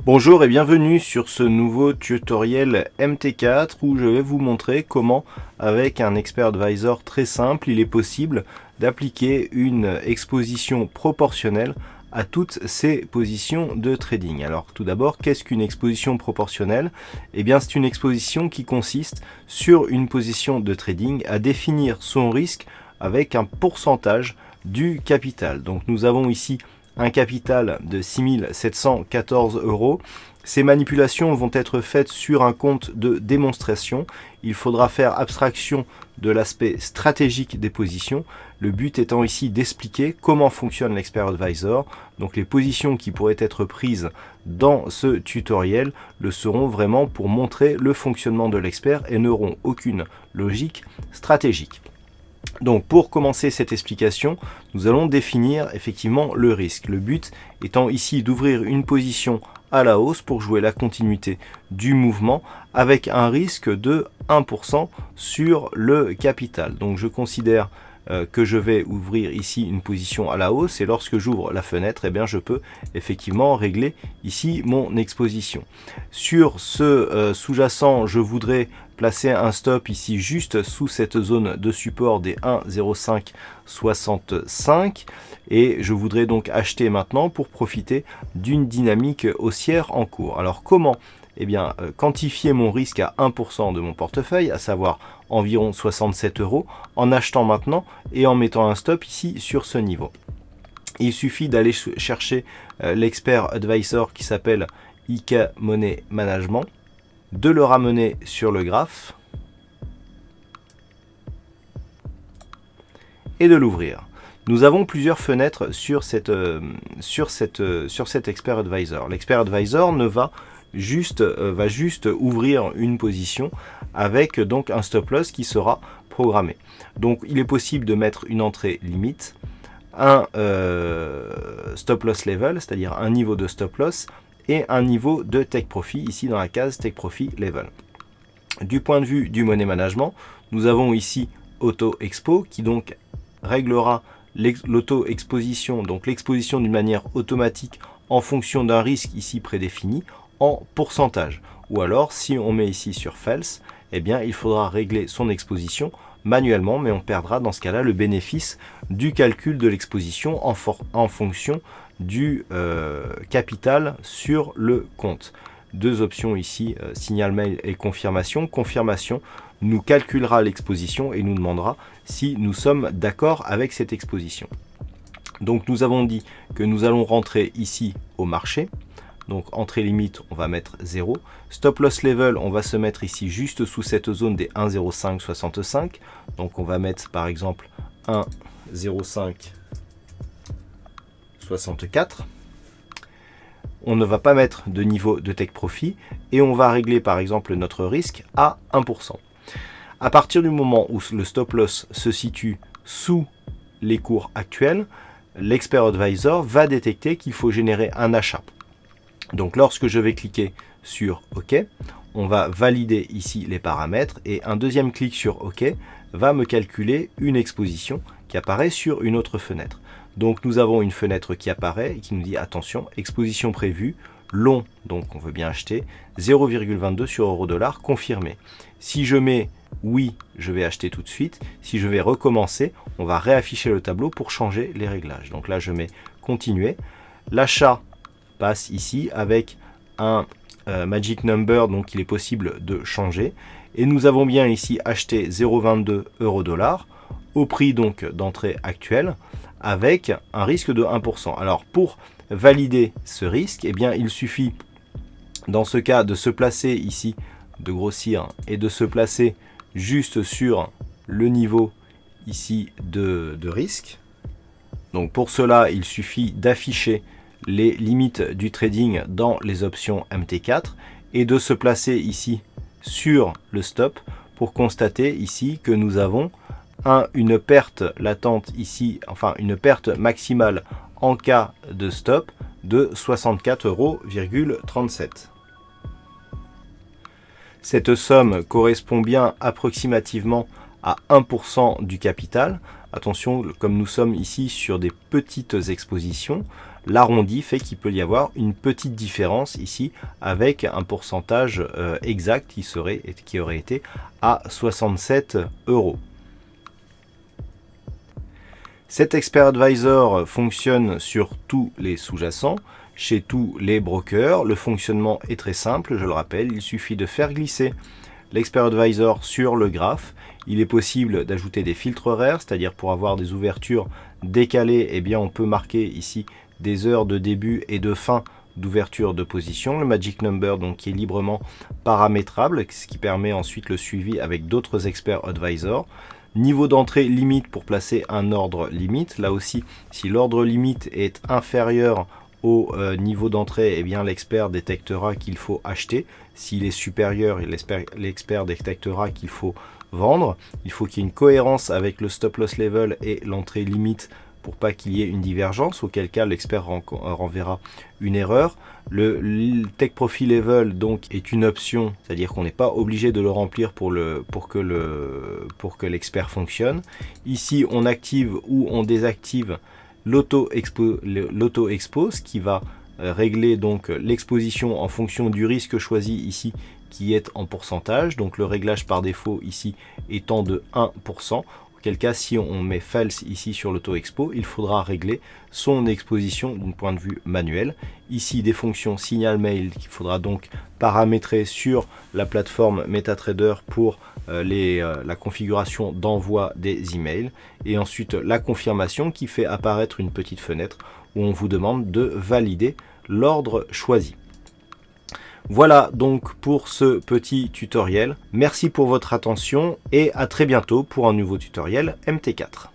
Bonjour et bienvenue sur ce nouveau tutoriel MT4 où je vais vous montrer comment, avec un Expert Advisor très simple, il est possible d'appliquer une exposition proportionnelle à toutes ces positions de trading. Alors tout d'abord, qu'est-ce qu'une exposition proportionnelle? Eh bien, c'est une exposition qui consiste sur une position de trading à définir son risque avec un pourcentage du capital. Donc nous avons ici un capital de 6 714 €. Ces manipulations vont être faites sur un compte de démonstration. Il faudra faire abstraction de l'aspect stratégique des positions. Le but étant ici d'expliquer comment fonctionne l'Expert Advisor. Donc les positions qui pourraient être prises dans ce tutoriel le seront vraiment pour montrer le fonctionnement de l'expert et n'auront aucune logique stratégique. Donc pour commencer cette explication, nous allons définir effectivement le risque. Le but étant ici d'ouvrir une position à la hausse pour jouer la continuité du mouvement avec un risque de 1% sur le capital. Donc je considère que je vais ouvrir ici une position à la hausse et lorsque j'ouvre la fenêtre, eh bien, je peux effectivement régler ici mon exposition. Sur ce sous-jacent, je voudrais placer un stop ici juste sous cette zone de support des 1,0565 et je voudrais donc acheter maintenant pour profiter d'une dynamique haussière en cours. Alors comment quantifier mon risque à 1% de mon portefeuille, à savoir environ 67 € en achetant maintenant et en mettant un stop ici sur ce niveau. Il suffit d'aller chercher l'expert advisor qui s'appelle IK Money Management, de le ramener sur le graphe et de l'ouvrir. Nous avons plusieurs fenêtres sur cet Expert Advisor. L'Expert Advisor va juste ouvrir une position avec donc un stop loss qui sera programmé. Donc il est possible de mettre une entrée limite, un stop loss level, c'est-à-dire un niveau de stop loss et un niveau de take profit ici dans la case take profit level. Du point de vue du money management, nous avons ici auto expo qui donc réglera l'auto exposition, donc l'exposition d'une manière automatique en fonction d'un risque ici prédéfini en pourcentage. Ou alors si on met ici sur false, eh bien il faudra régler son exposition manuellement, mais on perdra dans ce cas-là le bénéfice du calcul de l'exposition en fonction du capital sur le compte. Deux options ici, signal mail et confirmation. Confirmation nous calculera l'exposition et nous demandera si nous sommes d'accord avec cette exposition. Donc nous avons dit que nous allons rentrer ici au marché. Donc entrée limite, on va mettre 0. Stop loss level, on va se mettre ici juste sous cette zone des 1,0565. Donc on va mettre par exemple 1,0564. On ne va pas mettre de niveau de take profit et on va régler par exemple notre risque à 1%. À partir du moment où le stop loss se situe sous les cours actuels, l'expert advisor va détecter qu'il faut générer un achat. Donc lorsque je vais cliquer sur OK, on va valider ici les paramètres et un deuxième clic sur OK va me calculer une exposition qui apparaît sur une autre fenêtre. Donc nous avons une fenêtre qui apparaît et qui nous dit attention, exposition prévue, long, donc on veut bien acheter, 0,22 sur euro-dollar confirmé. Si je mets oui, je vais acheter tout de suite. Si je vais recommencer, on va réafficher le tableau pour changer les réglages. Donc là je mets continuer. L'achat passe ici avec un magic number, donc il est possible de changer. Et nous avons bien ici acheté 0,22 euro-dollar au prix donc d'entrée actuelle avec un risque de 1%. Alors pour valider ce risque, eh bien, il suffit dans ce cas de se placer ici, de grossir et de se placer juste sur le niveau ici de risque. Donc pour cela, il suffit d'afficher les limites du trading dans les options MT4 et de se placer ici sur le stop pour constater ici que nous avons une perte latente ici, enfin une perte maximale en cas de stop de 64,37 €. Cette somme correspond bien approximativement à 1% du capital. Attention, comme nous sommes ici sur des petites expositions, l'arrondi fait qu'il peut y avoir une petite différence ici avec un pourcentage exact qui aurait été à 67 €. Cet Expert Advisor fonctionne sur tous les sous-jacents, chez tous les brokers. Le fonctionnement est très simple, je le rappelle, il suffit de faire glisser l'Expert Advisor sur le graphe. Il est possible d'ajouter des filtres horaires, c'est-à-dire pour avoir des ouvertures décalées, eh bien on peut marquer ici des heures de début et de fin d'ouverture de position. Le Magic Number donc qui est librement paramétrable, ce qui permet ensuite le suivi avec d'autres Expert Advisors. Niveau d'entrée limite pour placer un ordre limite. Là aussi, si l'ordre limite est inférieur au niveau d'entrée, eh bien l'expert détectera qu'il faut acheter. S'il est supérieur, l'expert détectera qu'il faut vendre. Il faut qu'il y ait une cohérence avec le stop loss level et l'entrée limite pour pas qu'il y ait une divergence, auquel cas l'expert renverra une erreur. Le Take Profit Level donc est une option, c'est-à-dire qu'on n'est pas obligé de le remplir pour que l'expert fonctionne. Ici, on active ou on désactive l'auto-expo, ce qui va régler donc l'exposition en fonction du risque choisi ici, qui est en pourcentage. Donc le réglage par défaut ici étant de 1%. Auquel cas, si on met false ici sur l'auto-expo, il faudra régler son exposition d'un point de vue manuel. Ici, des fonctions signal mail qu'il faudra donc paramétrer sur la plateforme MetaTrader pour la configuration d'envoi des emails. Et ensuite, la confirmation qui fait apparaître une petite fenêtre où on vous demande de valider l'ordre choisi. Voilà donc pour ce petit tutoriel. Merci pour votre attention et à très bientôt pour un nouveau tutoriel MT4.